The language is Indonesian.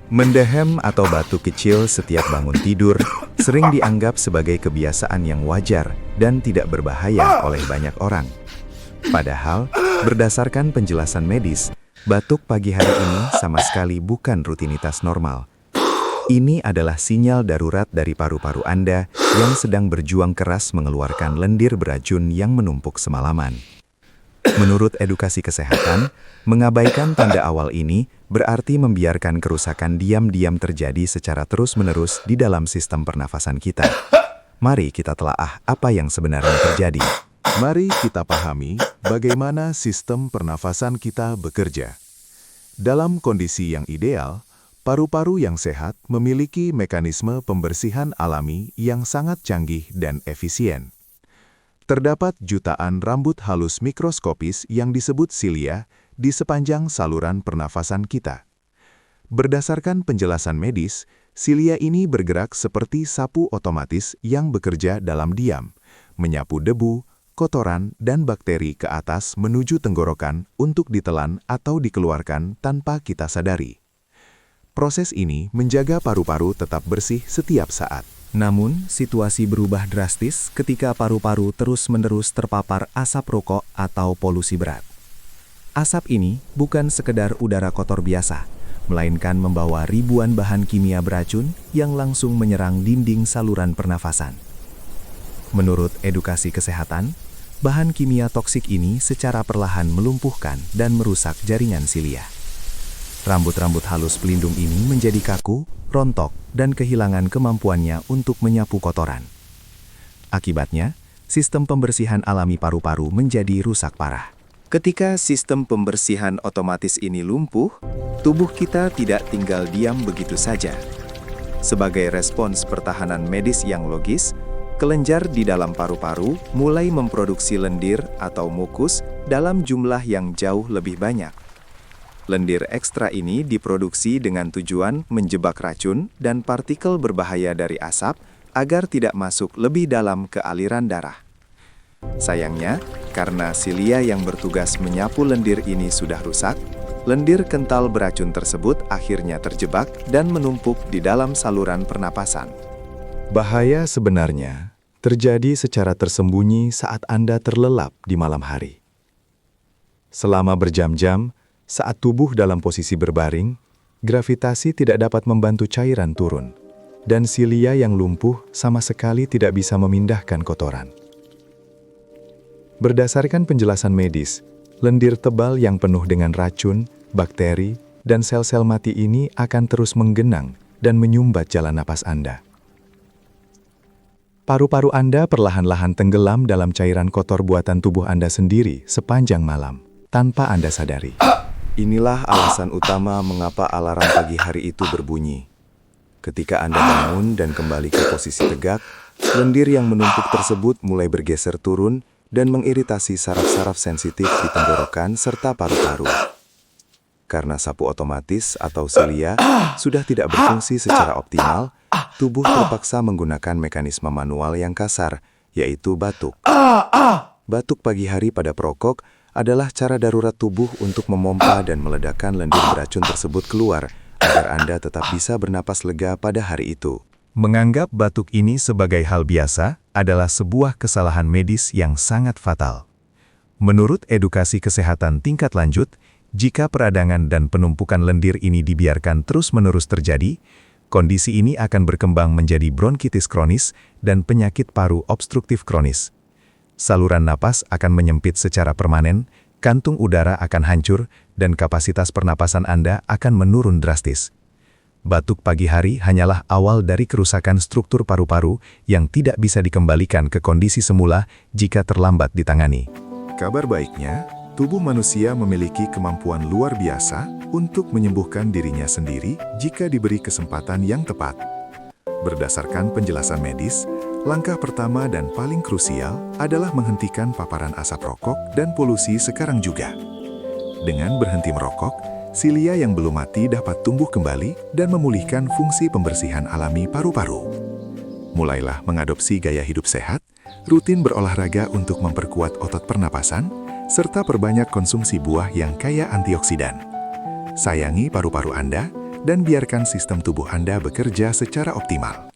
Mendehem atau batuk kecil setiap bangun tidur sering dianggap sebagai kebiasaan yang wajar dan tidak berbahaya oleh banyak orang. Padahal, berdasarkan penjelasan medis, batuk pagi hari ini sama sekali bukan rutinitas normal. Ini adalah sinyal darurat dari paru-paru Anda yang sedang berjuang keras mengeluarkan lendir beracun yang menumpuk semalaman. Menurut edukasi kesehatan, mengabaikan tanda awal ini berarti membiarkan kerusakan diam-diam terjadi secara terus-menerus di dalam sistem pernafasan kita. Mari kita telaah apa yang sebenarnya terjadi. Mari kita pahami bagaimana sistem pernafasan kita bekerja. Dalam kondisi yang ideal, paru-paru yang sehat memiliki mekanisme pembersihan alami yang sangat canggih dan efisien. Terdapat jutaan rambut halus mikroskopis yang disebut silia di sepanjang saluran pernafasan kita. Berdasarkan penjelasan medis, silia ini bergerak seperti sapu otomatis yang bekerja dalam diam, menyapu debu, kotoran, dan bakteri ke atas menuju tenggorokan untuk ditelan atau dikeluarkan tanpa kita sadari. Proses ini menjaga paru-paru tetap bersih setiap saat. Namun, situasi berubah drastis ketika paru-paru terus-menerus terpapar asap rokok atau polusi berat. Asap ini bukan sekedar udara kotor biasa, melainkan membawa ribuan bahan kimia beracun yang langsung menyerang dinding saluran pernafasan. Menurut edukasi kesehatan, bahan kimia toksik ini secara perlahan melumpuhkan dan merusak jaringan silia. Rambut-rambut halus pelindung ini menjadi kaku, rontok, dan kehilangan kemampuannya untuk menyapu kotoran. Akibatnya, sistem pembersihan alami paru-paru menjadi rusak parah. Ketika sistem pembersihan otomatis ini lumpuh, tubuh kita tidak tinggal diam begitu saja. Sebagai respons pertahanan medis yang logis, kelenjar di dalam paru-paru mulai memproduksi lendir atau mukus dalam jumlah yang jauh lebih banyak. Lendir ekstra ini diproduksi dengan tujuan menjebak racun dan partikel berbahaya dari asap agar tidak masuk lebih dalam ke aliran darah. Sayangnya, karena silia yang bertugas menyapu lendir ini sudah rusak, lendir kental beracun tersebut akhirnya terjebak dan menumpuk di dalam saluran pernapasan. Bahaya sebenarnya terjadi secara tersembunyi saat Anda terlelap di malam hari. Selama berjam-jam, saat tubuh dalam posisi berbaring, gravitasi tidak dapat membantu cairan turun, dan silia yang lumpuh sama sekali tidak bisa memindahkan kotoran. Berdasarkan penjelasan medis, lendir tebal yang penuh dengan racun, bakteri, dan sel-sel mati ini akan terus menggenang dan menyumbat jalan napas Anda. Paru-paru Anda perlahan-lahan tenggelam dalam cairan kotor buatan tubuh Anda sendiri sepanjang malam, tanpa Anda sadari. Inilah alasan utama mengapa alarm pagi hari itu berbunyi. Ketika Anda bangun dan kembali ke posisi tegak, lendir yang menumpuk tersebut mulai bergeser turun dan mengiritasi saraf-saraf sensitif di tenggorokan serta paru-paru. Karena sapu otomatis atau silia sudah tidak berfungsi secara optimal, tubuh terpaksa menggunakan mekanisme manual yang kasar, yaitu batuk. Batuk pagi hari pada perokok adalah cara darurat tubuh untuk memompa dan meledakkan lendir beracun tersebut keluar agar Anda tetap bisa bernapas lega pada hari itu. Menganggap batuk ini sebagai hal biasa adalah sebuah kesalahan medis yang sangat fatal. Menurut edukasi kesehatan tingkat lanjut, jika peradangan dan penumpukan lendir ini dibiarkan terus-menerus terjadi, kondisi ini akan berkembang menjadi bronkitis kronis dan penyakit paru obstruktif kronis. Saluran napas akan menyempit secara permanen, kantung udara akan hancur, dan kapasitas pernapasan Anda akan menurun drastis. Batuk pagi hari hanyalah awal dari kerusakan struktur paru-paru yang tidak bisa dikembalikan ke kondisi semula jika terlambat ditangani. Kabar baiknya, tubuh manusia memiliki kemampuan luar biasa untuk menyembuhkan dirinya sendiri jika diberi kesempatan yang tepat. Berdasarkan penjelasan medis, langkah pertama dan paling krusial adalah menghentikan paparan asap rokok dan polusi sekarang juga. Dengan berhenti merokok, silia yang belum mati dapat tumbuh kembali dan memulihkan fungsi pembersihan alami paru-paru. Mulailah mengadopsi gaya hidup sehat, rutin berolahraga untuk memperkuat otot pernapasan, serta perbanyak konsumsi buah yang kaya antioksidan. Sayangi paru-paru Anda dan biarkan sistem tubuh Anda bekerja secara optimal.